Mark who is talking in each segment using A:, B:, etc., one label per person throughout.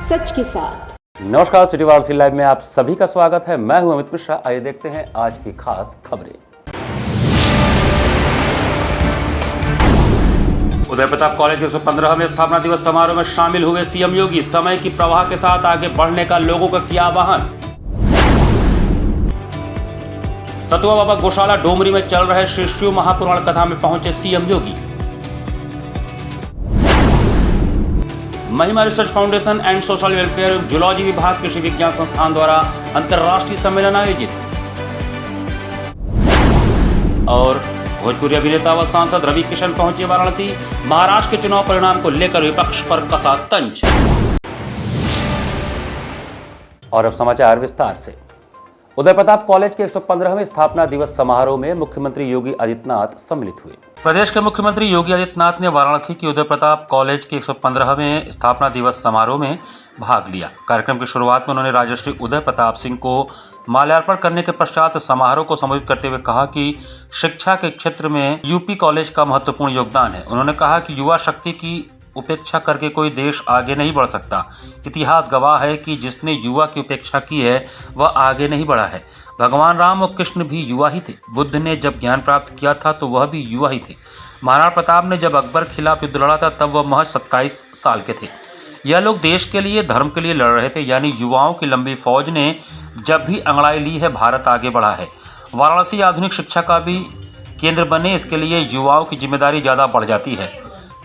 A: सच के साथ।
B: नमस्कार, सिटी वार्सी लाइव में आप सभी का स्वागत है। मैं हूं अमित मिश्रा। आइए देखते हैं आज की खास खबरें। उदय प्रताप कॉलेज के 115वें स्थापना दिवस समारोह में शामिल हुए सीएम योगी। समय की प्रवाह के साथ आगे बढ़ने का लोगों का किया आह्वान। सतुआ बाबा गौशाला डोमरी में चल रहे श्री शिव महापुराण कथा में पहुंचे सीएम योगी। महिमा research foundation and social welfare zoology विभाग कृषि विज्ञान संस्थान द्वारा अंतर्राष्ट्रीय सम्मेलन आयोजित। और भोजपुरी अभिनेता व सांसद रवि किशन पहुंचे वाराणसी। महाराष्ट्र के चुनाव परिणाम को लेकर विपक्ष पर कसा तंज। और अब समाचार विस्तार से। उदय प्रताप कॉलेज के 115वें स्थापना दिवस समारोह में मुख्यमंत्री योगी आदित्यनाथ सम्मिलित हुए। प्रदेश के मुख्यमंत्री योगी आदित्यनाथ ने वाराणसी के उदय प्रताप कॉलेज के 115वें स्थापना दिवस समारोह में भाग लिया। कार्यक्रम की शुरुआत में उन्होंने राजर्षि उदय प्रताप सिंह को माल्यार्पण करने के पश्चात समारोह को संबोधित करते हुए कहा कि शिक्षा के क्षेत्र में यूपी कॉलेज का महत्वपूर्ण योगदान है। उन्होंने कहा कि युवा शक्ति की उपेक्षा करके कोई देश आगे नहीं बढ़ सकता। इतिहास गवाह है कि जिसने युवा की उपेक्षा की है वह आगे नहीं बढ़ा है। भगवान राम और कृष्ण भी युवा ही थे। बुद्ध ने जब ज्ञान प्राप्त किया था तो वह भी युवा ही थे। महाराणा प्रताप ने जब अकबर खिलाफ युद्ध लड़ा था तब वह महज 27 साल के थे। यह लोग देश के लिए, धर्म के लिए लड़ रहे थे। यानी युवाओं की लंबी फौज ने जब भी अंगड़ाई ली है, भारत आगे बढ़ा है। वाराणसी आधुनिक शिक्षा का भी केंद्र बने, इसके लिए युवाओं की जिम्मेदारी ज़्यादा बढ़ जाती है।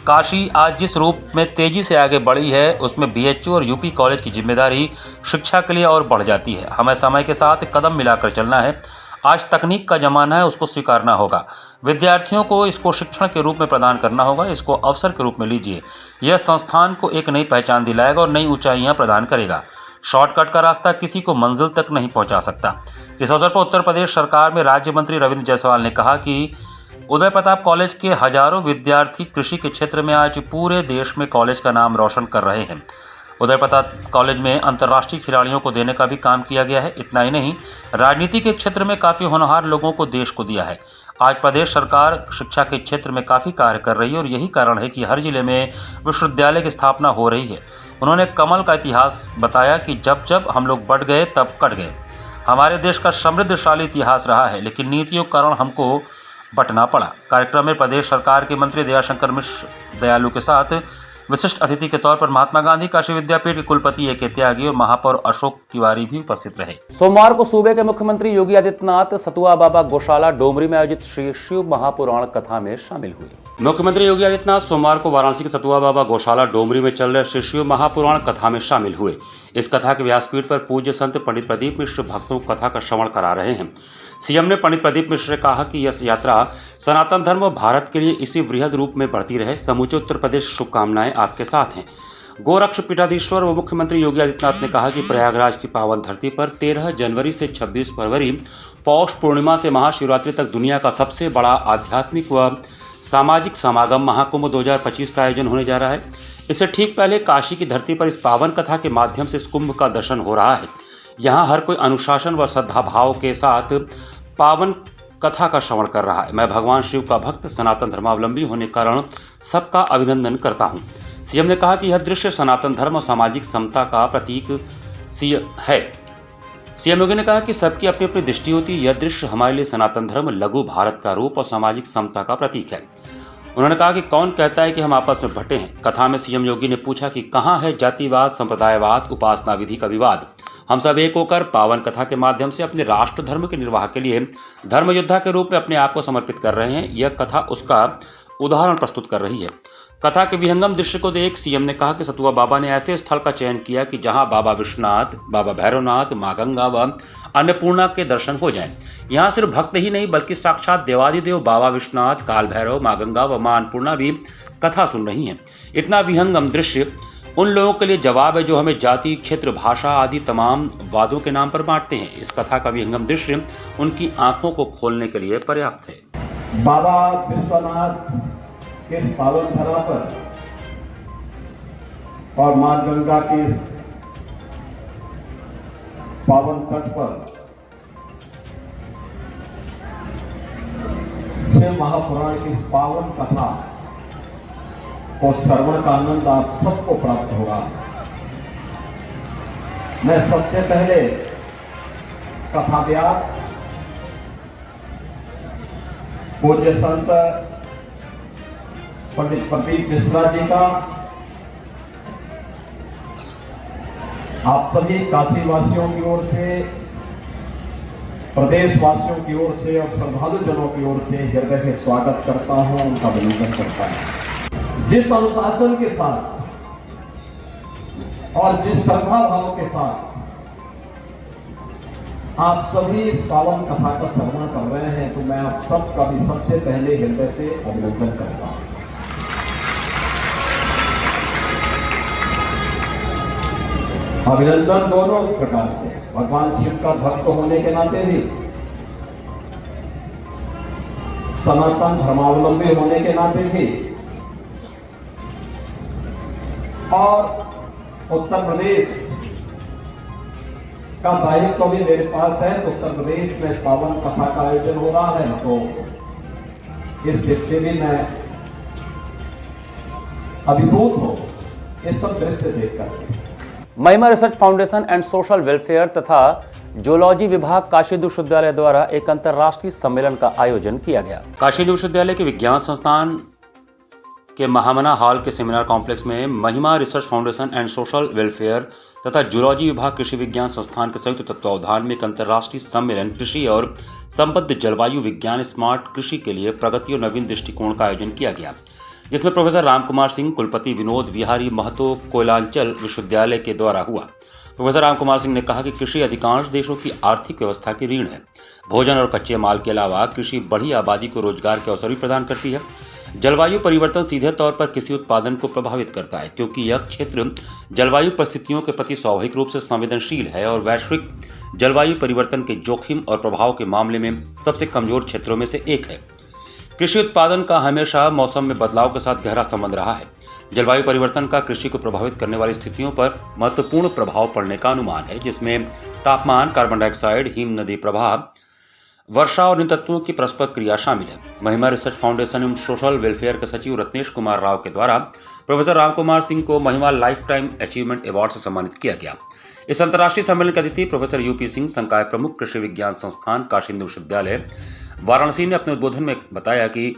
B: काशी आज जिस रूप में तेजी से आगे बढ़ी है उसमें बीएचयू और यूपी कॉलेज की जिम्मेदारी शिक्षा के लिए और बढ़ जाती है। हमें समय के साथ कदम मिलाकर चलना है। आज तकनीक का जमाना है, उसको स्वीकारना होगा। विद्यार्थियों को इसको शिक्षण के रूप में प्रदान करना होगा, इसको अवसर के रूप में लीजिए। यह संस्थान को एक नई पहचान दिलाएगा और नई ऊंचाइयां प्रदान करेगा। शॉर्टकट का रास्ता किसी को मंजिल तक नहीं पहुंचा सकता। इस अवसर पर उत्तर प्रदेश सरकार में राज्य मंत्री रविंद्र जायसवाल ने कहा कि उदय प्रताप कॉलेज के हजारों विद्यार्थी कृषि के क्षेत्र में आज पूरे देश में कॉलेज का नाम रोशन कर रहे हैं। उदय प्रताप कॉलेज में अंतर्राष्ट्रीय खिलाड़ियों को देने का भी काम किया गया है। इतना ही नहीं, राजनीति के क्षेत्र में काफ़ी होनहार लोगों को देश को दिया है। आज प्रदेश सरकार शिक्षा के क्षेत्र में काफ़ी कार्य कर रही है और यही कारण है कि हर जिले में विश्वविद्यालय की स्थापना हो रही है। उन्होंने कमल का इतिहास बताया कि जब जब हम लोग बढ़ गए तब कट गए। हमारे देश का समृद्धशाली इतिहास रहा है, लेकिन नीतियों के कारण हमको बटना पड़ा। कार्यक्रम में प्रदेश सरकार के मंत्री दयाशंकर मिश्र दयालु के साथ विशिष्ट अतिथि के तौर पर महात्मा गांधी काशी विद्यापीठ के कुलपति ए के त्यागी और महापौर अशोक तिवारी भी उपस्थित रहे। सोमवार को सूबे के मुख्यमंत्री योगी आदित्यनाथ सतुआ बाबा गौशाला डोमरी में आयोजित श्री शिव महापुराण कथा में शामिल हुए। मुख्यमंत्री योगी आदित्यनाथ सोमवार को वाराणसी के सतुआ बाबा गौशाला डोमरी में चल रहे श्री शिव महापुराण कथा में शामिल हुए। इस कथा के व्यासपीठ पर पूज्य संत पंडित प्रदीप मिश्र भक्तों को कथा का श्रवण करा रहे हैं। सीएम ने पंडित प्रदीप मिश्र ने कहा कि यह यात्रा सनातन धर्म और भारत के लिए इसी वृहद रूप में बढ़ती रहे। समूचे उत्तर प्रदेश शुभकामनाएं आपके साथ हैं। गोरक्ष पीठाधीश्वर व मुख्यमंत्री योगी आदित्यनाथ ने कहा कि प्रयागराज की पावन धरती पर 13 जनवरी से 26 फरवरी पौष पूर्णिमा से महाशिवरात्रि तक दुनिया का सबसे बड़ा आध्यात्मिक व सामाजिक समागम महाकुंभ 2025 का आयोजन होने जा रहा है। इससे ठीक पहले काशी की धरती पर इस पावन कथा के माध्यम से इस कुंभ का दर्शन हो रहा है। यहाँ हर कोई अनुशासन व श्रद्धा भाव के साथ पावन कथा का श्रवण कर रहा है। मैं भगवान शिव का भक्त, सनातन धर्मावलंबी होने के कारण सबका अभिनंदन करता हूँ। सीएम ने कहा कि यह दृश्य सनातन धर्म और सामाजिक समता का प्रतीक है। सीएम योगी ने कहा कि सबकी अपनी अपनी दृष्टि होती है। यह दृश्य हमारे लिए सनातन धर्म, लघु भारत का रूप और सामाजिक समता का प्रतीक है। उन्होंने कहा कि कौन कहता है कि हम आपस में बंटे हैं। कथा में सीएम योगी ने पूछा कि कहाँ है जातिवाद, संप्रदायवाद, उपासना विधि का विवाद। हम सब एक होकर पावन कथा के माध्यम से अपने राष्ट्र धर्म के निर्वाह के लिए धर्म योद्धा के रूप में अपने आप को समर्पित कर रहे हैं। यह कथा उसका उदाहरण प्रस्तुत कर रही है। कथा के विहंगम दृश्य को देख सीएम ने कहा कि सतुआ बाबा ने ऐसे स्थल का चयन किया कि जहां बाबा विश्वनाथ, बाबा भैरवनाथ, माँ गंगा व अन्नपूर्णा के दर्शन हो जाएं। यहाँ सिर्फ भक्त ही नहीं बल्कि साक्षात देवादिदेव बाबा विश्वनाथ, काल भैरव, माँ गंगा व माँ अन्नपूर्णा भी कथा सुन रही हैं। इतना विहंगम दृश्य उन लोगों के लिए जवाब है जो हमें जाति, क्षेत्र, भाषा आदि तमाम वादों के नाम पर बांटते हैं। इस कथा का विहंगम दृश्य उनकी आंखों को खोलने के लिए पर्याप्त है।
C: बाबा विश्वनाथ के इस पावन धरा पर और मां गंगा के इस पावन तट पर शिव महापुराण की इस पावन कथा को श्रवण का आनंद आप सबको प्राप्त होगा। मैं सबसे पहले कथा व्यास पूज्य संत पंडित प्रदीप मिश्रा जी का आप सभी काशी वासियों की ओर से, प्रदेश वासियों की ओर से और श्रद्धालु जनों की ओर से हृदय से स्वागत करता हूं, उनका अभिनंदन करता हूं। जिस अनुशासन के साथ और जिस श्रद्धा भाव के साथ आप सभी इस पावन कथा का श्रवण कर रहे हैं, तो मैं आप सबका भी सबसे पहले हृदय से अभिनंदन करता हूं। अभिनंदन दोनों प्रकार से, भगवान शिव का भक्त होने के नाते भी, सनातन धर्मावलंबी होने के नाते भी, और उत्तर प्रदेश का दायित्व भी मेरे पास है। तो उत्तर प्रदेश में पावन कथा का आयोजन हो रहा है, तो इस दृश्य भी मैं अभिभूत हूं इस सब दृश्य देखकर।
B: महिमा research foundation and social welfare तथा जूलॉजी विभाग काशी विश्वविद्यालय द्वारा एक अंतर्राष्ट्रीय सम्मेलन का आयोजन किया गया। काशी विश्वविद्यालय के विज्ञान संस्थान के महामना हॉल के सेमिनार कॉम्प्लेक्स में महिमा research foundation and social welfare तथा जूलॉजी विभाग कृषि विज्ञान संस्थान के संयुक्त तत्वावधान में एक अंतर्राष्ट्रीय सम्मेलन कृषि और संबद्ध जलवायु विज्ञान स्मार्ट कृषि के लिए प्रगति और नवीन दृष्टिकोण का आयोजन किया गया, जिसमें प्रोफेसर रामकुमार सिंह, कुलपति विनोद विहारी महतो कोयलांचल विश्वविद्यालय के द्वारा हुआ। प्रोफेसर रामकुमार सिंह ने कहा कि कृषि अधिकांश देशों की आर्थिक व्यवस्था की रीढ़ है। भोजन और कच्चे माल के अलावा कृषि बड़ी आबादी को रोजगार के अवसर भी प्रदान करती है। जलवायु परिवर्तन सीधे तौर पर कृषि उत्पादन को प्रभावित करता है, क्योंकि यह क्षेत्र जलवायु परिस्थितियों के प्रति स्वाभाविक रूप से संवेदनशील है और वैश्विक जलवायु परिवर्तन के जोखिम और प्रभाव के मामले में सबसे कमजोर क्षेत्रों में से एक है। कृषि उत्पादन का हमेशा मौसम में बदलाव के साथ गहरा संबंध रहा है। जलवायु परिवर्तन का कृषि को प्रभावित करने वाली स्थितियों पर महत्वपूर्ण प्रभाव पड़ने का अनुमान है, जिसमें तापमान, कार्बन डाइऑक्साइड, हिम नदी प्रवाह, वर्षा और इन तत्वों की परस्पर क्रिया शामिल है। महिमा रिसर्च फाउंडेशन एवं सोशल वेलफेयर के सचिव रत्नेश कुमार राव के द्वारा प्रोफेसर रामकुमार सिंह को महिमा लाइफ टाइम अचीवमेंट अवार्ड से सम्मानित किया गया। इस अंतर्राष्ट्रीय सम्मेलन के अतिथि प्रोफेसर यूपी सिंह, संकाय प्रमुख कृषि विज्ञान संस्थान काशी विश्वविद्यालय वाराणसी ने अपने उद्बोधन में बताया कि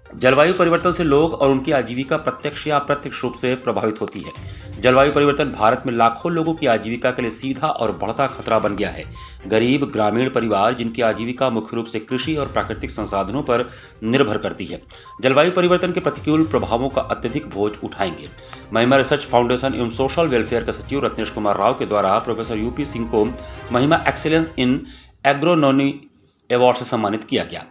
B: जलवायु परिवर्तन से लोग और उनकी आजीविका प्रत्यक्ष या अप्रत्यक्ष रूप से प्रभावित होती है। जलवायु परिवर्तन भारत में लाखों लोगों की आजीविका के लिए सीधा और बढ़ता खतरा बन गया है। गरीब ग्रामीण परिवार, जिनकी आजीविका मुख्य रूप से कृषि और प्राकृतिक संसाधनों पर निर्भर करती है, जलवायु परिवर्तन के प्रतिकूल प्रभावों का अत्यधिक बोझ उठाएंगे। महिमा रिसर्च फाउंडेशन एवं सोशल वेलफेयर के सचिव रत्नेश कुमार राव के द्वारा प्रोफेसर यूपी सिंह को महिमा एक्सीलेंस इन एग्रोनोमी अवार्ड से सम्मानित किया गया।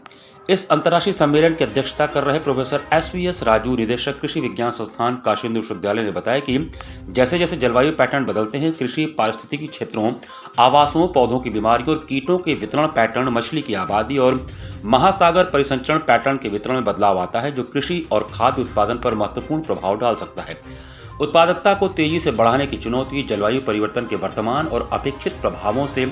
B: इस अंतर्राष्ट्रीय सम्मेलन की अध्यक्षता कर रहे प्रोफेसर एसवीएस राजू, निदेशक कृषि विज्ञान संस्थान काशी विश्वविद्यालय ने बताया कि जैसे जैसे जलवायु पैटर्न बदलते हैं, कृषि पारिस्थितिकी क्षेत्रों, आवासों, पौधों की बीमारी और कीटों के वितरण पैटर्न, मछली की आबादी और महासागर परिसंचरण पैटर्न के वितरण में बदलाव आता है, जो कृषि और खाद्य उत्पादन पर महत्वपूर्ण प्रभाव डाल सकता है। उत्पादकता को तेजी से बढ़ाने की चुनौती जलवायु परिवर्तन के वर्तमान और अपेक्षित प्रभावों से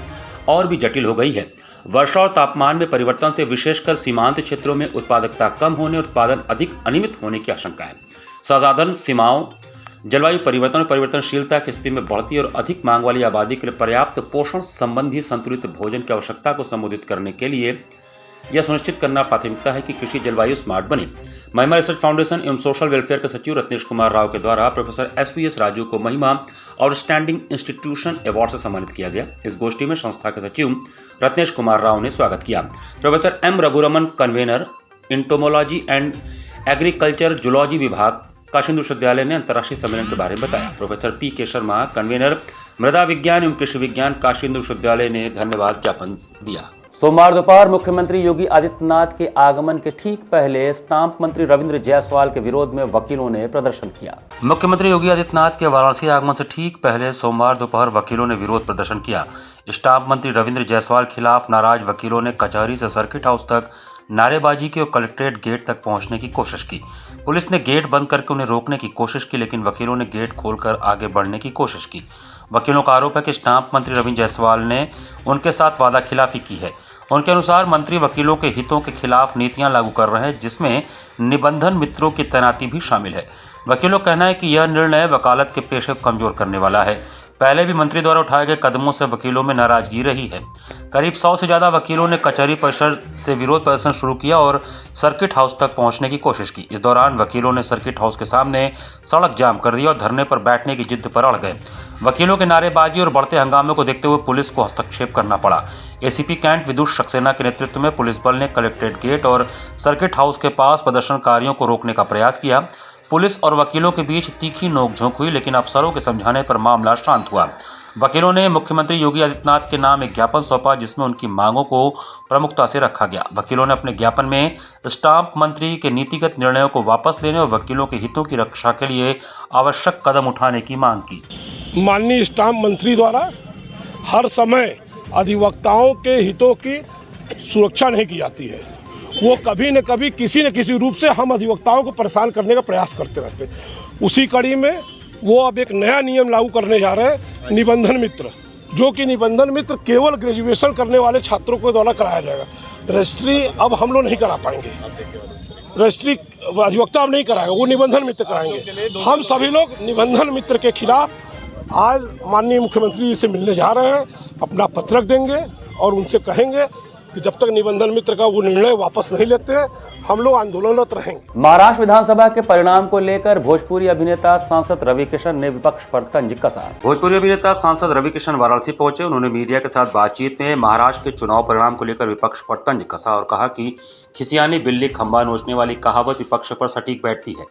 B: और भी जटिल हो गई है। वर्षा और तापमान में परिवर्तन से विशेषकर सीमांत क्षेत्रों में उत्पादकता कम होने और उत्पादन अधिक अनियमित होने की आशंका है। संसाधन सीमाओं, जलवायु परिवर्तन और परिवर्तनशीलता की स्थिति में बढ़ती और अधिक मांग वाली आबादी के लिए पर्याप्त पोषण संबंधी संतुलित भोजन की आवश्यकता को संबोधित करने के लिए यह सुनिश्चित करना प्राथमिकता है कि कृषि जलवायु स्मार्ट बने। महिमा रिसर्च फाउंडेशन एवं सोशल वेलफेयर के सचिव रत्नेश कुमार राव के द्वारा प्रोफेसर एसवीएस राजू को महिमा आउटस्टैंडिंग इंस्टीट्यूशन अवार्ड से सम्मानित किया गया। इस गोष्ठी में संस्था के सचिव रत्नेश कुमार राव ने स्वागत किया। Professor M Raghuraman, convenor entomology and agriculture zoology विभाग काशी विश्वविद्यालय ने अंतर्राष्ट्रीय सम्मेलन के बारे में बताया। प्रोफेसर पी के शर्मा, कन्वेनर मृदा विज्ञान एवं कृषि विज्ञान काशी विश्वविद्यालय ने धन्यवाद ज्ञापन दिया। सोमवार दोपहर मुख्यमंत्री योगी आदित्यनाथ के आगमन के ठीक पहले स्टाम्प मंत्री रविंद्र जायसवाल के विरोध में वकीलों ने प्रदर्शन किया। मुख्यमंत्री योगी आदित्यनाथ के वाराणसी आगमन से ठीक पहले सोमवार दोपहर वकीलों ने विरोध प्रदर्शन किया। स्टाम्प मंत्री रविंद्र जायसवाल खिलाफ नाराज वकीलों ने कचहरी से सर्किट हाउस तक नारेबाजी की और कलेक्ट्रेट गेट तक पहुंचने की कोशिश की। पुलिस ने गेट बंद करके उन्हें रोकने की कोशिश की, लेकिन वकीलों ने गेट खोलकर आगे बढ़ने की कोशिश की। वकीलों का आरोप है कि स्टाम्प मंत्री रविंद्र जायसवाल ने उनके साथ वादा खिलाफी की है। उनके अनुसार मंत्री वकीलों के हितों के खिलाफ नीतियां लागू कर रहे हैं, जिसमें निबंधन मित्रों की तैनाती भी शामिल है। वकीलों का कहना है कि यह निर्णय वकालत के पेशे को कमजोर करने वाला है। पहले भी मंत्री द्वारा उठाए गए कदमों से वकीलों में नाराजगी रही है। करीब 100 से ज्यादा वकीलों ने कचहरी परिसर से विरोध प्रदर्शन शुरू किया और सर्किट हाउस तक पहुंचने की कोशिश की। इस दौरान वकीलों ने सर्किट हाउस के सामने सड़क जाम कर दी और धरने पर बैठने की जिद पर अड़ गए। वकीलों के नारेबाजी और बढ़ते हंगामे को देखते हुए पुलिस को हस्तक्षेप करना पड़ा। एसीपी कैंट विदुष सक्सेना के नेतृत्व में पुलिस बल ने कलेक्ट्रेट गेट और सर्किट हाउस के पास प्रदर्शनकारियों को रोकने का प्रयास किया। पुलिस और वकीलों के बीच तीखी नोकझोंक हुई, लेकिन अफसरों के समझाने पर मामला शांत हुआ। वकीलों ने मुख्यमंत्री योगी आदित्यनाथ के नाम एक ज्ञापन सौंपा, जिसमें उनकी मांगों को प्रमुखता से रखा गया। वकीलों ने अपने ज्ञापन में स्टाम्प मंत्री के नीतिगत निर्णयों को वापस लेने और वकीलों के हितों की रक्षा के लिए आवश्यक कदम उठाने की मांग की।
A: माननीय स्टाम्प मंत्री द्वारा हर समय अधिवक्ताओं के हितों की सुरक्षा नहीं की जाती है। वो कभी न कभी किसी न किसी रूप से हम अधिवक्ताओं को परेशान करने का प्रयास करते रहते हैं। उसी कड़ी में वो अब एक नया नियम लागू करने जा रहे हैं, निबंधन मित्र, जो कि निबंधन मित्र केवल ग्रेजुएशन करने वाले छात्रों के द्वारा कराया जाएगा। रजिस्ट्री अब हम लोग नहीं करा पाएंगे, रजिस्ट्री अधिवक्ता अब नहीं कराएगा, वो निबंधन मित्र कराएंगे। हम सभी लोग निबंधन मित्र के खिलाफ आज माननीय मुख्यमंत्री जी से मिलने जा रहे हैं, अपना पत्रक देंगे और उनसे कहेंगे कि जब तक निबंधन मित्र का वो निर्णय वापस नहीं लेते हम लोग आंदोलनरत रहेंगे।
B: महाराष्ट्र विधानसभा के परिणाम को लेकर भोजपुरी अभिनेता सांसद रवि किशन ने विपक्ष पर तंज कसा। भोजपुरी अभिनेता सांसद रवि किशन वाराणसी पहुंचे। उन्होंने मीडिया के साथ बातचीत में महाराष्ट्र के चुनाव परिणाम को लेकर विपक्ष पर तंज कसा और कहा कि खिसियानी बिल्ली खंबा नोचने वाली कहावत विपक्ष पर सटीक बैठती है।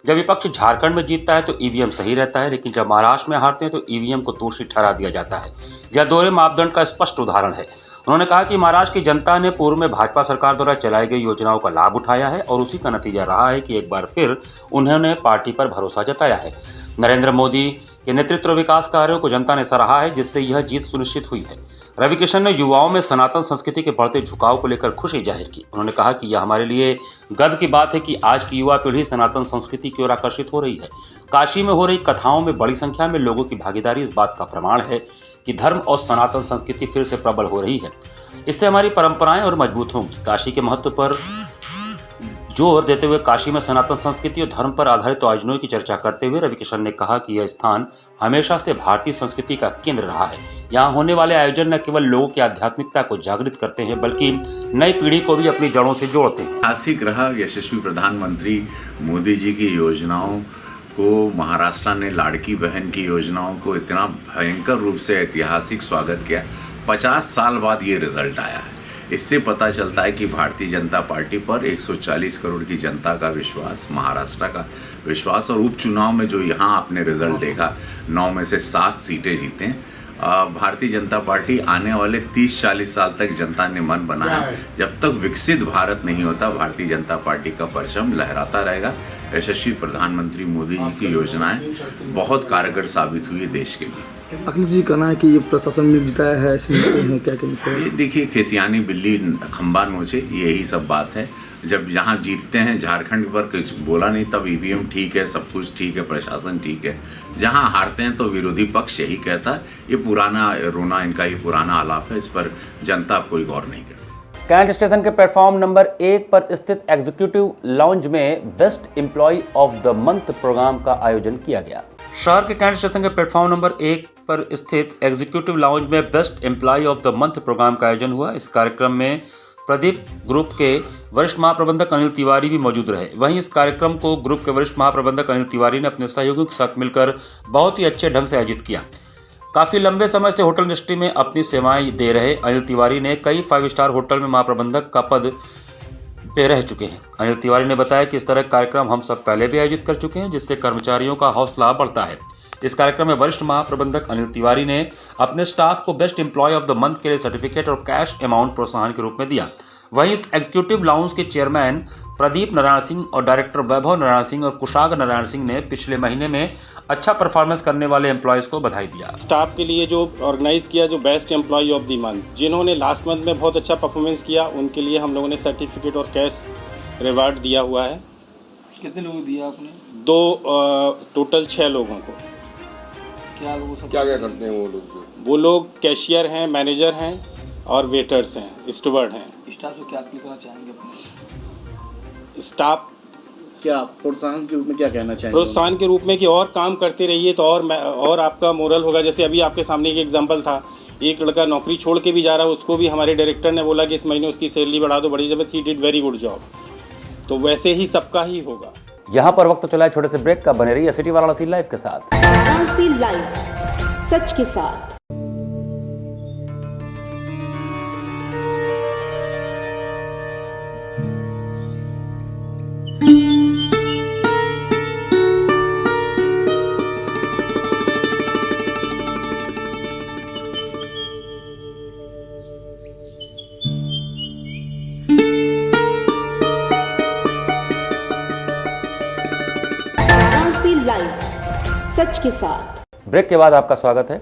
B: जब विपक्ष झारखंड में जीतता है तो ईवीएम सही रहता है, लेकिन जब महाराष्ट्र में हारते हैं तो ईवीएम को दोषी ठहरा दिया जाता है। यह दोहरे मापदंड का स्पष्ट उदाहरण है। उन्होंने कहा कि महाराष्ट्र की जनता ने पूर्व में भाजपा सरकार द्वारा चलाई गई योजनाओं का लाभ उठाया है और उसी का नतीजा रहा है कि एक बार फिर उन्होंने पार्टी पर भरोसा जताया है। नरेंद्र मोदी के नेतृत्व और विकास कार्यों को जनता ने सराहा है, जिससे यह जीत सुनिश्चित हुई है। रवि किशन ने युवाओं में सनातन संस्कृति के बढ़ते झुकाव को लेकर खुशी जाहिर की। उन्होंने कहा कि यह हमारे लिए गर्व की बात है कि आज की युवा पीढ़ी सनातन संस्कृति की ओर आकर्षित हो रही है। काशी में हो रही कथाओं में बड़ी संख्या में लोगों की भागीदारी इस बात का प्रमाण है कि धर्म और सनातन संस्कृति फिर से प्रबल हो रही है। इससे हमारी परंपराएं और मजबूत होंगी। काशी के महत्व पर जोर देते हुए काशी में सनातन संस्कृति और धर्म पर आधारित आयोजनों की चर्चा करते हुए रवि किशन ने कहा कि यह स्थान हमेशा से भारतीय संस्कृति का केंद्र रहा है। यहाँ होने वाले आयोजन न केवल लोगों की आध्यात्मिकता को जागृत करते हैं, बल्कि नई पीढ़ी को भी अपनी जड़ों से जोड़ते हैं।
D: ऐतिहासिक रहा यशस्वी प्रधानमंत्री मोदी जी की योजनाओं को, महाराष्ट्र ने लाड़की बहन की योजनाओं को इतना भयंकर रूप से ऐतिहासिक स्वागत किया। 50 साल बाद ये रिजल्ट आया है। इससे पता चलता है कि भारतीय जनता पार्टी पर 140 करोड़ की जनता का विश्वास, महाराष्ट्र का विश्वास, और उपचुनाव में जो यहाँ आपने रिजल्ट देखा 9 में से 7 सीटें जीते हैं। भारतीय जनता पार्टी आने वाले 30-40 साल तक जनता ने मन बनाया, जब तक विकसित भारत नहीं होता भारतीय जनता पार्टी का परचम लहराता रहेगा। यशस्वी प्रधानमंत्री मोदी जी की योजनाएं बहुत कारगर साबित हुई है देश के लिए।
E: अखिलेश जी कहना है कि ये प्रशासन में जिताया है, ऐसे हैं क्या कहना
D: ये देखिए, खिसियानी बिल्ली खंबा नोचे, यही सब बात है। जब यहाँ जीतते हैं, झारखंड पर कुछ बोला नहीं, तब ईवीएम ठीक है, सब कुछ ठीक है, प्रशासन ठीक है। जहाँ हारते हैं तो विरोधी पक्ष यही कहता है। ये पुराना रोना, इनका ये पुराना आलाप है, इस पर जनता कोई गौर नहीं करती।
B: कैंट स्टेशन के प्लेटफॉर्म नंबर 1 पर स्थित एग्जीक्यूटिव लाउंज में best employee of the month programme का आयोजन किया गया। शहर के कैंट स्टेशन के प्लेटफॉर्म नंबर 1 पर स्थित एग्जीक्यूटिव लाउंज में best employee of the month programme का आयोजन हुआ। इस कार्यक्रम में प्रदीप ग्रुप के वरिष्ठ महाप्रबंधक अनिल तिवारी भी मौजूद रहे। वहीं इस कार्यक्रम को ग्रुप के वरिष्ठ महाप्रबंधक अनिल तिवारी ने अपने सहयोगियों के साथ मिलकर बहुत ही अच्छे ढंग से आयोजित किया। काफ़ी लंबे समय से होटल इंडस्ट्री में अपनी सेवाएं दे रहे अनिल तिवारी ने कई 5 स्टार होटल में महाप्रबंधक का पद पे रह चुके हैं। अनिल तिवारी ने बताया कि इस तरह का कार्यक्रम हम सब पहले भी आयोजित कर चुके हैं, जिससे कर्मचारियों का हौसला बढ़ता है। इस कार्यक्रम में वरिष्ठ महाप्रबंधक अनिल तिवारी ने अपने स्टाफ को best employee of the month के लिए सर्टिफिकेट और कैश अमाउंट प्रोत्साहन के रूप में दिया। वहीं इस एग्जीक्यूटिव लाउंज के चेयरमैन प्रदीप नारायण सिंह और डायरेक्टर वैभव नारायण सिंह और कुशाग नारायण सिंह ने पिछले महीने में अच्छा परफॉर्मेंस करने वाले एम्प्लॉयज़ को बधाई दिया।
F: स्टाफ के लिए जो ऑर्गेनाइज किया, जो best employee of the month, जिन्होंने लास्ट मंथ में बहुत अच्छा परफॉर्मेंस किया, उनके लिए हम लोगों ने सर्टिफिकेट और कैश रिवार्ड दिया हुआ है।
E: कितने लोगों को दिया आपने?
F: 2 टोटल 6 लोगों को।
E: क्या लोगों सब
G: क्या करते हैं वो लोग?
F: वो लोग कैशियर हैं, मैनेजर हैं और वेटर्स हैं, स्टूवर्ड हैं।
E: स्टाफ से क्या अपील करना चाहेंगे अपने?
F: स्टाफ
G: क्या प्रोत्साहन के रूप में क्या कहना चाहेंगे?
F: प्रोत्साहन के रूप में कि और काम करते रहिए तो और आपका मोरल होगा। जैसे अभी आपके सामने एक एग्जांपल था, एक लड़का नौकरी छोड़ के भी जा रहा है, उसको भी हमारे डायरेक्टर ने बोला कि इस महीने उसकी सैलरी बढ़ा दो, बड़ी जब he did very good job. तो वैसे ही सबका ही होगा।
B: यहाँ पर वक्त चला है छोटे से ब्रेक का, बने रहिए सिटी वाराणसी लाइव के साथ।
H: वाराणसी लाइव, सच के साथ। लाइव, सच के साथ।
B: ब्रेक के बाद आपका स्वागत है।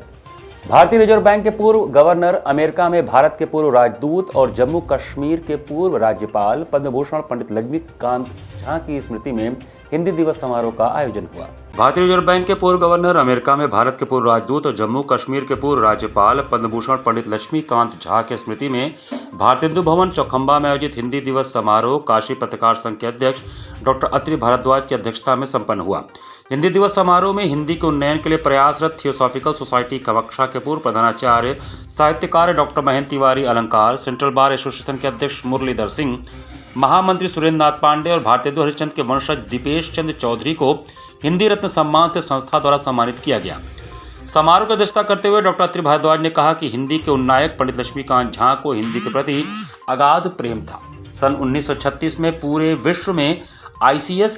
B: भारतीय रिजर्व बैंक के पूर्व गवर्नर, अमेरिका में भारत के पूर्व राजदूत और जम्मू कश्मीर के पूर्व राज्यपाल पद्म भूषण पंडित लक्ष्मीकांत झा की स्मृति में हिंदी दिवस समारोह का आयोजन हुआ। भारतीय रिजर्व बैंक के पूर्व गवर्नर, अमेरिका में भारत के पूर्व राजदूत और जम्मू कश्मीर के पूर्व राज्यपाल पद्म भूषण पंडित लक्ष्मीकांत झा के स्मृति में भारतीय हिंदू भवन चौखंबा में आयोजित हिंदी दिवस समारोह काशी पत्रकार संघ के अध्यक्ष डॉक्टर अत्रि भारद्वाज की अध्यक्षता में संपन्न हुआ। हिंदी दिवस समारोह में हिंदी के उन्नयन के लिए प्रयासरत थियोसॉफिकल सोसाइटी कमक्षा के पूर्व प्रधानाचार्य साहित्यकार डॉक्टर महेंद्र तिवारी अलंकार, सेंट्रल बार एसोसिएशन के अध्यक्ष मुरलीधर सिंह, महामंत्री सुरेंद्र नाथ पांडे और भारतेंदु हरिश्चंद्र के वंशज दीपेश चंद्र चौधरी को हिंदी रत्न सम्मान से संस्था द्वारा सम्मानित किया गया। समारोह की अध्यक्षता करते हुए डॉक्टर अत्रि भारद्वाज ने कहा कि हिंदी के उन्नायक पंडित लक्ष्मीकांत झा को हिंदी के प्रति अगाध प्रेम था। सन 1936 में पूरे विश्व में ICS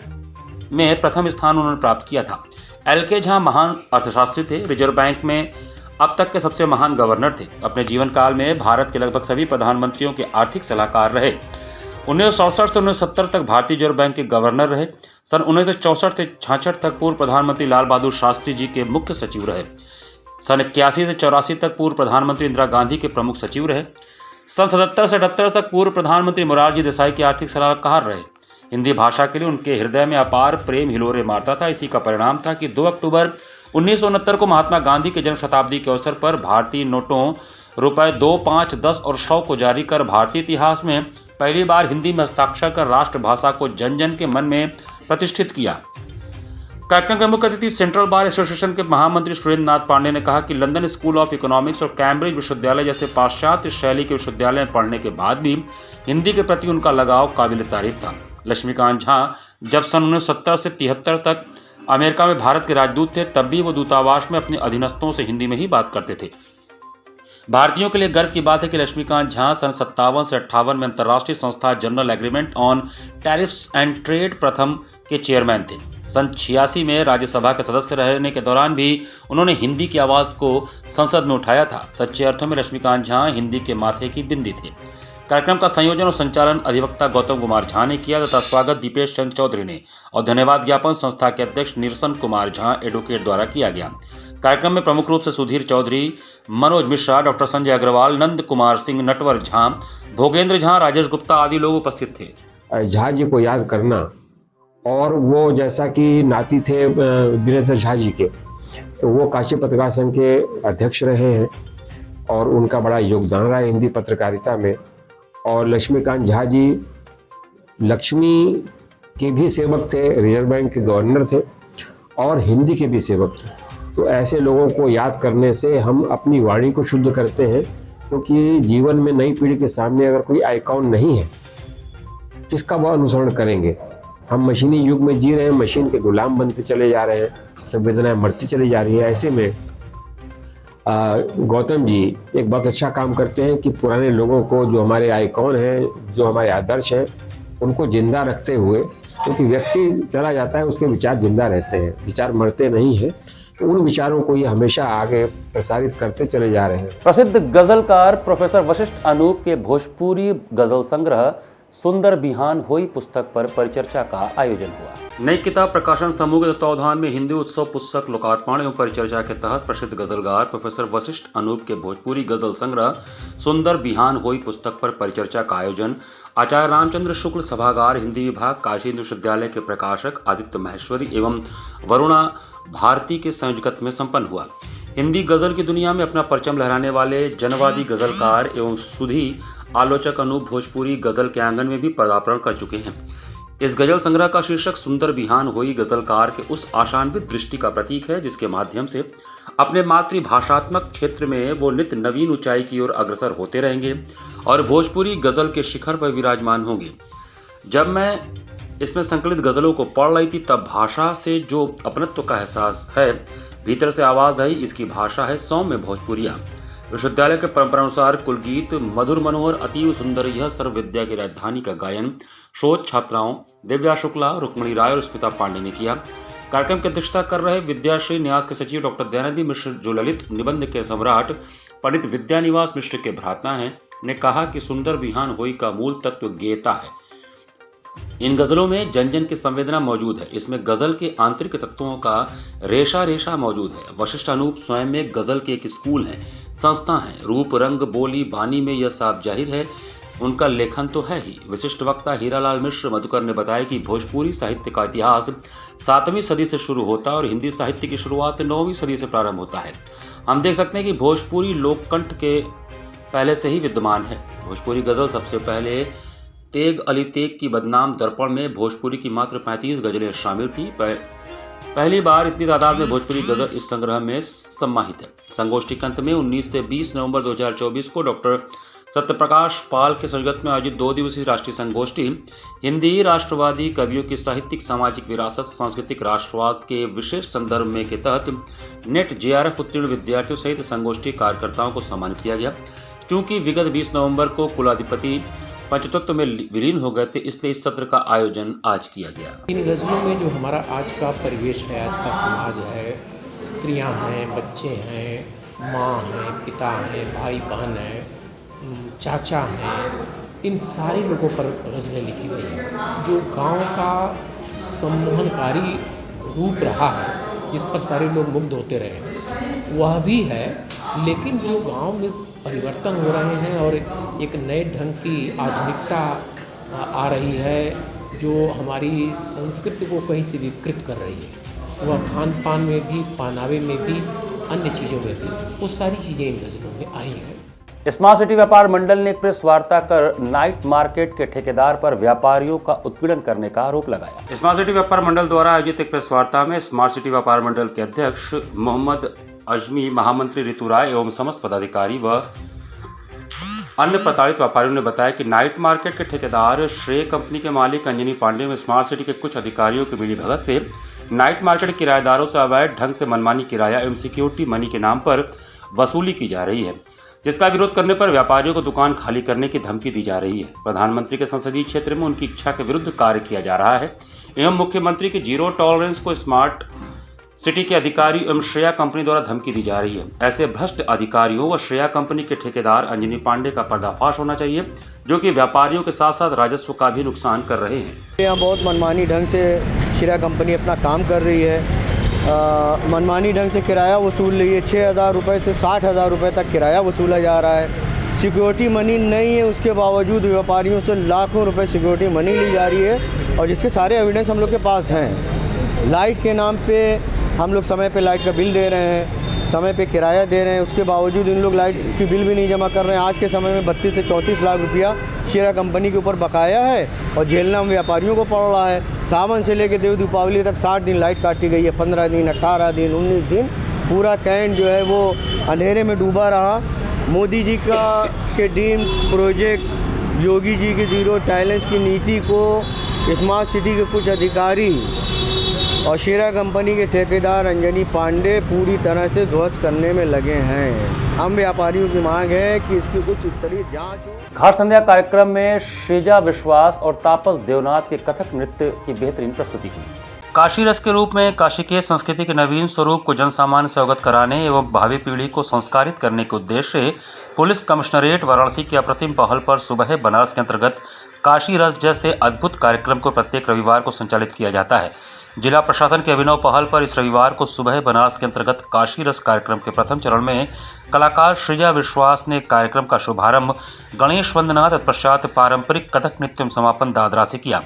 B: में प्रथम स्थान उन्होंने प्राप्त किया था। LK झा महान अर्थशास्त्री थे, रिजर्व बैंक में अब तक के सबसे महान गवर्नर थे। अपने जीवन काल में भारत के लगभग सभी प्रधानमंत्रियों के आर्थिक सलाहकार रहे। 1967 से 1970 तक भारतीय रिजर्व बैंक के गवर्नर रहे। सन 1964 से 66 तक पूर्व प्रधानमंत्री लाल बहादुर शास्त्री जी के मुख्य सचिव रहे। सन 81 से 84 तक पूर्व प्रधानमंत्री इंदिरा गांधी के प्रमुख सचिव रहे। सन 77 से 78 तक पूर्व प्रधानमंत्री मोरारजी देसाई के आर्थिक सलाहकार रहे। हिंदी भाषा के लिए उनके हृदय में अपार प्रेम हिलोरे मारता था। इसी का परिणाम था कि 2 अक्टूबर 1969 को महात्मा गांधी के जन्म शताब्दी के अवसर पर भारतीय नोटों रुपए 2, 5, 10 और 100 को जारी कर भारतीय इतिहास में पहली बार हिंदी में हस्ताक्षर कर राष्ट्रभाषा को जन जन के मन में प्रतिष्ठित किया। कार्यक्रम के मुख्य अतिथि सेंट्रल बार एसोसिएशन के महामंत्री सुरेंद्र नाथ पांडे ने कहा कि लंदन स्कूल ऑफ इकोनॉमिक्स और कैम्ब्रिज विश्वविद्यालय जैसे पाश्चात्य शैली के विश्वविद्यालय में पढ़ने के बाद भी हिंदी के प्रति उनका लगाव काबिल तारीफ था। लक्ष्मीकांत झा जब सन 1970 से 73 तक अमेरिका में भारत के राजदूत थे, तब भी वो दूतावास में अपने अधीनस्थों से हिंदी में ही बात करते थे। भारतीयों के लिए गर्व की बात है कि लक्ष्मीकांत झा सन 57 से 58 में अंतर्राष्ट्रीय संस्था general agreement on tariffs and trade प्रथम के चेयरमैन थे। सन 86 में राज्यसभा के सदस्य रहने के दौरान भी उन्होंने हिंदी की आवाज को संसद में उठाया था। सच्चे अर्थों में लक्ष्मीकांत झा हिंदी के माथे की बिंदी थे। कार्यक्रम का संयोजन और संचालन अधिवक्ता गौतम कुमार झा ने किया तथा स्वागत दीपेश चंद्र चौधरी ने और धन्यवाद ज्ञापन संस्था के अध्यक्ष निरसन कुमार झा एडवोकेट द्वारा किया गया। कार्यक्रम में प्रमुख रूप से सुधीर चौधरी, मनोज मिश्रा, डॉक्टर संजय अग्रवाल, नंद कुमार सिंह, नटवर झा, भोगेंद्र झा, राजेश गुप्ता आदि लोग उपस्थित थे।
I: झा जी को याद करना, और वो जैसा कि नाती थे दिनेश झा जी के, तो वो काशी पत्रकार संघ के अध्यक्ष रहे हैं और उनका बड़ा योगदान रहा हिंदी पत्रकारिता में। और लक्ष्मीकांत झा जी लक्ष्मी के भी सेवक थे, रिजर्व बैंक के गवर्नर थे और हिंदी के भी सेवक थे। तो ऐसे लोगों को याद करने से हम अपनी वाणी को शुद्ध करते हैं, क्योंकि जीवन में नई पीढ़ी के सामने अगर कोई आइकॉन नहीं है, किसका वो अनुसरण करेंगे। हम मशीनी युग में जी रहे हैं, मशीन के गुलाम बनते चले जा रहे हैं, संवेदनाएं मरती चली जा रही हैं। ऐसे में गौतम जी एक बहुत अच्छा काम करते हैं कि पुराने लोगों को, जो हमारे आइकॉन हैं, जो हमारे आदर्श हैं, उनको जिंदा रखते हुए, क्योंकि व्यक्ति चला जाता है उसके विचार जिंदा रहते हैं, विचार मरते नहीं हैं, तो उन विचारों को ये हमेशा आगे प्रसारित करते चले जा रहे हैं।
B: प्रसिद्ध गजलकार प्रोफेसर वशिष्ठ अनूप के भोजपुरी गजल संग्रह सुंदर बिहान होई पुस्तक पर परिचर्चा का आयोजन हुआ। नई किताब प्रकाशन समूह के तत्वावधान में हिंदी उत्सव पुस्तक लोकार्पण एवं परिचर्चा के तहत प्रसिद्ध गजलकार प्रोफेसर वशिष्ठ अनूप के भोजपुरी गजल संग्रह सुंदर बिहान होई पुस्तक पर परिचर्चा का आयोजन आचार्य रामचंद्र शुक्ल सभागार हिंदी विभाग काशी हिंदू विश्वविद्यालय के प्रकाशक आदित्य महेश्वरी एवं वरुणा भारती के संयोजकत्व में संपन्न हुआ। हिंदी गजल की दुनिया में अपना परचम लहराने वाले जनवादी गजलकार एवं सुधी आलोचक अनूप भोजपुरी गजल के आंगन में भी पदार्पण कर चुके हैं। इस गजल संग्रह का शीर्षक सुंदर बिहान होई गजलकार के उस आशान्वित दृष्टि का प्रतीक है जिसके माध्यम से अपने मातृभाषात्मक क्षेत्र में वो नित्य नवीन ऊंचाई की ओर अग्रसर होते रहेंगे और भोजपुरी गजल के शिखर पर विराजमान होंगे। जब मैं इसमें संकलित गजलों को पढ़ रही थी तब भाषा से जो अपनत्व का एहसास है भीतर से आवाज आई, इसकी भाषा है सौम्य भोजपुरिया। विश्वविद्यालय के परंपरानुसार कुलगीत मधुर मनोहर अतीव सुंदर यह सर्व विद्या की राजधानी का गायन शोध छात्राओं दिव्या शुक्ला, रुक्मणी राय और स्मिता पांडे ने किया। कार्यक्रम की अध्यक्षता कर रहे विद्याश्री न्यास के सचिव डॉक्टर दयानंदी मिश्र, जो ललित निबंध के सम्राट पंडित विद्यानिवास मिश्र के भ्राता हैं, ने कहा कि सुंदर बिहान होई का मूल तत्व गेयता है। इन गजलों में जन जन की संवेदना मौजूद है। इसमें गजल के आंतरिक तत्वों का रेशा रेशा मौजूद है। वशिष्ठ अनूप स्वयं में गजल के एक स्कूल है, संस्था है। रूप रंग बोली बानी में यह साफ जाहिर है उनका लेखन तो है ही। विशिष्ट वक्ता हीरालाल मिश्र मधुकर ने बताया कि भोजपुरी साहित्य का इतिहास 7वीं सदी से शुरू होता है और हिंदी साहित्य की शुरुआत 9वीं सदी से प्रारंभ होता है। हम देख सकते हैं कि भोजपुरी लोककंठ के पहले से ही विद्यमान है। भोजपुरी गजल सबसे पहले तेग अली तेग की बदनाम दर्पण में भोजपुरी की मात्र 35 गजलें शामिल थी। पहली बार इतनी तादाद में भोजपुरी गजल इस संग्रह में सम्माहित है। संगोष्ठी के अंत में 19 से 20 नवंबर 2024 को डॉक्टर सत्यप्रकाश पाल के संयोजन में आयोजित 2 दिवसीय राष्ट्रीय संगोष्ठी हिंदी राष्ट्रवादी कवियों की साहित्यिक सामाजिक विरासत सांस्कृतिक राष्ट्रवाद के विशेष संदर्भ में के तहत नेट JRF उत्तीर्ण विद्यार्थियों सहित संगोष्ठी कार्यकर्ताओं को सम्मानित किया गया। चूंकि विगत 20 नवंबर को कुलाधिपति पंचतत्व में विलीन हो गए थे, इसलिए इस सत्र का आयोजन आज किया गया।
J: इन गज़लों में जो हमारा आज का परिवेश है, आज का समाज है, स्त्रियां हैं, बच्चे हैं, माँ हैं, पिता हैं, भाई बहन हैं, चाचा हैं, इन सारे लोगों पर गज़लें लिखी गई हैं। जो गांव का सम्मोहनकारी रूप रहा है जिस पर सारे लोग मुग्ध होते रहे वह भी है, लेकिन जो गांव में परिवर्तन हो रहे हैं और एक नए ढंग की आधुनिकता आ रही है जो हमारी संस्कृति को कहीं से विकृत कर रही है, वह खान पान में भी, पहनावे में भी, अन्य चीज़ों में भी, वो सारी चीज़ें इन गज़लों में आई हैं।
B: स्मार्ट सिटी व्यापार मंडल ने एक प्रेस वार्ता कर नाइट मार्केट के ठेकेदार पर व्यापारियों का उत्पीड़न करने का आरोप लगाया। स्मार्ट सिटी व्यापार मंडल द्वारा आयोजित एक प्रेस वार्ता में स्मार्ट सिटी व्यापार मंडल के अध्यक्ष मोहम्मद अजमी, महामंत्री ऋतु राय एवं समस्त पदाधिकारी व अन्य प्रताड़ित व्यापारियों ने बताया कि नाइट मार्केट के ठेकेदार श्रेय कंपनी के मालिक अंजनी पांडे में स्मार्ट सिटी के कुछ अधिकारियों की मिलीभगत से नाइट मार्केट किराएदारों से अवैध ढंग से मनमानी किराया एवं सिक्योरिटी मनी के नाम पर वसूली की जा रही है, जिसका विरोध करने पर व्यापारियों को दुकान खाली करने की धमकी दी जा रही है। प्रधानमंत्री के संसदीय क्षेत्र में उनकी इच्छा के विरुद्ध कार्य किया जा रहा है एवं मुख्यमंत्री की जीरो टॉलरेंस को स्मार्ट सिटी के अधिकारी एवं श्रेया कंपनी द्वारा धमकी दी जा रही है। ऐसे भ्रष्ट अधिकारियों व श्रेया कंपनी के ठेकेदार अंजनी पांडे का पर्दाफाश होना चाहिए, जो कि व्यापारियों के साथ साथ राजस्व का भी नुकसान कर रहे हैं।
K: यहाँ बहुत मनमानी ढंग से श्रेया कंपनी अपना काम कर रही है। मनमानी ढंग से किराया वसूल रही है। 6,000 रुपये से 60,000 रुपये तक किराया वसूला जा रहा है। सिक्योरिटी मनी नहीं है, उसके बावजूद व्यापारियों से लाखों रुपए सिक्योरिटी मनी ली जा रही है और जिसके सारे एविडेंस हम लोग के पास हैं। लाइट के नाम पे हम लोग समय पे लाइट का बिल दे रहे हैं, समय पे किराया दे रहे हैं, उसके बावजूद इन लोग लाइट की बिल भी नहीं जमा कर रहे हैं। आज के समय में 32 से 34 लाख रुपया श्रेया कंपनी के ऊपर बकाया है और झेलना हम व्यापारियों को पड़ रहा है। सावन से लेकर देव दीपावली तक 60 दिन लाइट काटी गई है, 15 दिन, 18 दिन, 19 दिन पूरा कैंट जो है वो अंधेरे में डूबा रहा। मोदी जी का के ड्रीम प्रोजेक्ट, योगी जी की जीरो टॉलरेंस की नीति को स्मार्ट सिटी के कुछ अधिकारी और श्रेया कंपनी के ठेकेदार अंजनी पांडे पूरी तरह से ध्वस्त करने में लगे हैं। हम व्यापारियों की मांग है कि इसकी कुछ स्तरीय जांच हो।
B: घाट संध्या कार्यक्रम में श्रीजा विश्वास और तापस देवनाथ के कथक नृत्य की बेहतरीन प्रस्तुति की। काशी रस के रूप में काशी के संस्कृति के नवीन स्वरूप को जनसामान्य से अवगत कराने एवं भावी पीढ़ी को संस्कारित करने के उद्देश्य से पुलिस कमिश्नरेट वाराणसी की अप्रतिम पहल पर सुबह बनारस के अंतर्गत काशी रस जैसे अद्भुत कार्यक्रम को प्रत्येक रविवार को संचालित किया जाता है। जिला प्रशासन के अभिनव पहल पर इस रविवार को सुबह बनारस के अंतर्गत काशी रस कार्यक्रम के प्रथम चरण में कलाकार श्रीजा विश्वास ने कार्यक्रम का शुभारंभ गणेश वंदना तत्पश्चात पारंपरिक कथक नृत्य समापन दादरा से किया।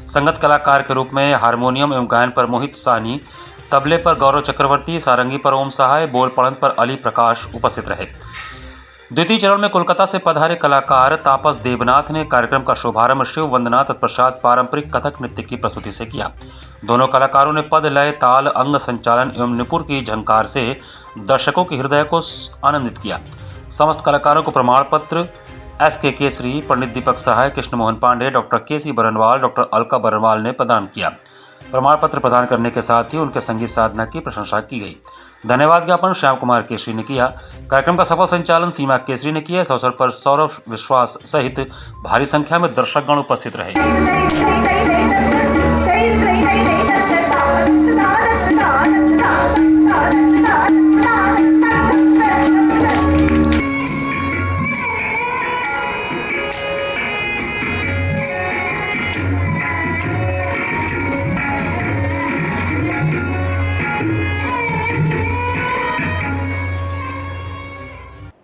B: संगत कलाकार के रूप में हारमोनियम एवं गायन पर मोहित साहनी, तबले पर गौरव चक्रवर्ती, सारंगी पर ओम सहाय, बोल पढ़न पर अली प्रकाश उपस्थित रहे। द्वितीय चरण में कोलकाता से पधारे कलाकार तापस देवनाथ ने कार्यक्रम का शुभारंभ शिव वंदना तत्पश्चात पारंपरिक कथक नृत्य की प्रस्तुति से किया। दोनों कलाकारों ने पद, लय, ताल, अंग संचालन एवं निपुण की झंकार से दर्शकों के हृदय को आनंदित किया। समस्त कलाकारों को प्रमाण पत्र SK Kesari, Pandit Deepak Sahay, Krishna Mohan Pandey, doctor KC Barnwal, doctor Alka Barnwal ने प्रदान किया। प्रमाण पत्र प्रदान करने के साथ ही उनके संगीत साधना की प्रशंसा की गई। धन्यवाद ज्ञापन श्याम कुमार केसरी ने किया। कार्यक्रम का सफल संचालन सीमा केसरी ने किया। इस अवसर पर सौरभ विश्वास सहित भारी संख्या में दर्शकगण उपस्थित रहे।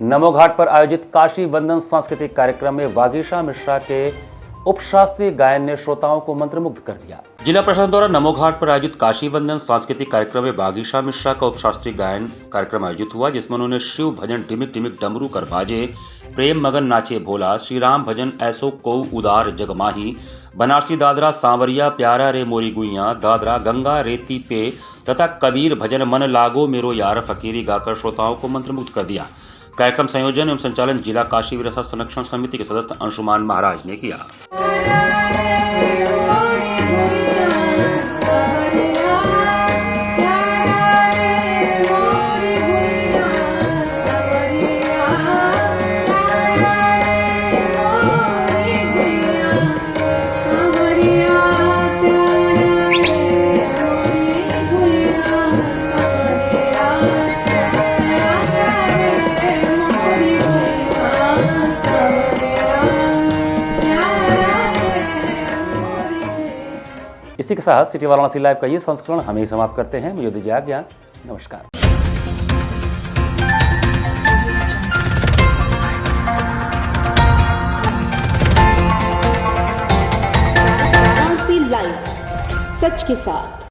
B: नमो घाट पर आयोजित काशी वंदन सांस्कृतिक कार्यक्रम में वागीशा मिश्रा के उपशास्त्रीय गायन ने श्रोताओं को मंत्रमुग्ध कर दिया। जिला प्रशासन द्वारा नमो घाट पर आयोजित काशी वंदन सांस्कृतिक कार्यक्रम में वागीशा मिश्रा का उपशास्त्रीय गायन कार्यक्रम आयोजित हुआ, जिसमें उन्होंने शिव भजन टिमिक टिमिक डमरू कर बाजे, प्रेम मगन नाचे भोला, श्री राम भजन ऐसो को उदार जगमाही, बनारसी दादरा सांवरिया प्यारा रे मोरी गुइया, दादरा गंगा रेती पे तथा कबीर भजन मन लागो मेरो यार फकीरी गाकर श्रोताओं को मंत्रमुग्ध कर दिया। कार्यक्रम संयोजन एवं संचालन जिला काशी विरासत संरक्षण समिति के सदस्य अंशुमान महाराज ने किया। इसी के साथ सिटी वाराणसी लाइव का ये संस्करण हमें समाप्त करते हैं। मुझे दीजिए आज्ञा। नमस्कार।
H: वाराणसी लाइव, सच के साथ।